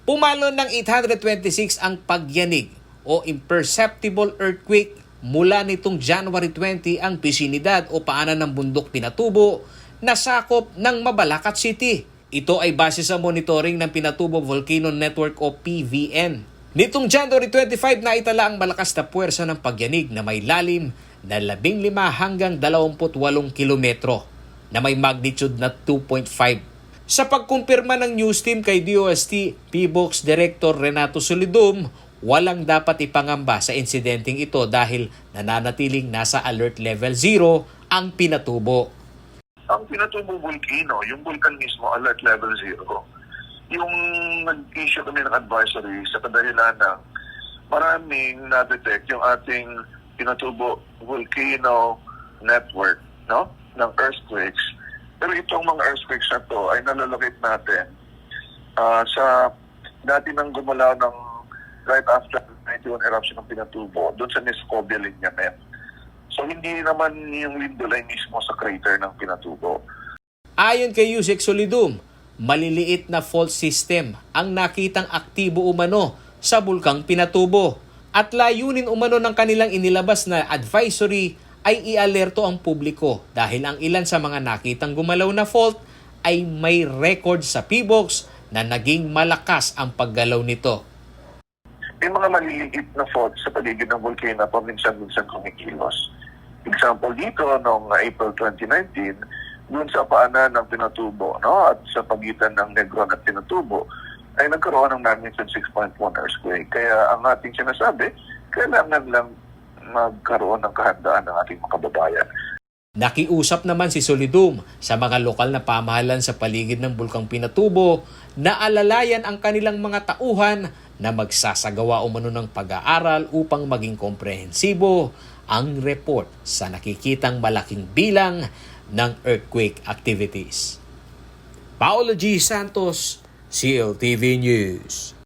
Pumalo ng 826 ang pagyanig o imperceptible earthquake mula nitong January 20 ang bisinidad o paanan ng bundok Pinatubo na sakop ng Mabalacat City. Ito ay base sa monitoring ng Pinatubo Volcano Network o PVN. Nitong January 25 na itala ang malakas na puwersa ng pagyanig na may lalim na 15 hanggang 28 kilometro na may magnitude na 2.5. Sa pagkumpirma ng news team kay DOST PBOX Director Renato Solidum, walang dapat ipangamba sa insidenteng ito dahil nananatiling nasa alert level 0 ang Pinatubo. Ang Pinatubo Volcano, yung vulkan mismo, alert level 0. Yung nag-issue kami ng advisory sa kadahilan ng maraming na-detect yung ating Pinatubo Volcano Network, no, ng earthquakes. Pero itong mga earthquakes na to ay nalalocate natin sa dati nang gumalaw ng right after 91 eruption ng Pinatubo, doon sa Nescobia Lineament. So hindi naman yung lindolay mismo sa crater ng Pinatubo. Ayon kay Yusek Solidum, maliliit na fault system ang nakitang aktibo umano sa bulkang Pinatubo. At layunin umano ng kanilang inilabas na advisory ay i-alerto ang publiko dahil ang ilan sa mga nakitang gumalaw na fault ay may record sa PBOX na naging malakas ang paggalaw nito. May mga maliliit na fault sa paligid ng volcano paminsan-minsan kumikilos. Example dito, noong April 2019, doon sa paanan ng Pinatubo, no, at sa pagitan ng Negron at Pinatubo, ay nagkaroon ng magnitude 6.1 earthquake. Kaya ang ating sinasabi, kailangan lang magkaroon ng kahandaan ng ating mga kababayan. Nakiusap naman si Solidum sa mga lokal na pamahalan sa paligid ng Bulkang Pinatubo na alalayan ang kanilang mga tauhan na magsasagawa umano ng pag-aaral upang maging komprehensibo ang report sa nakikitang malaking bilang ng earthquake activities. Paolo G. Santos, CLTV News.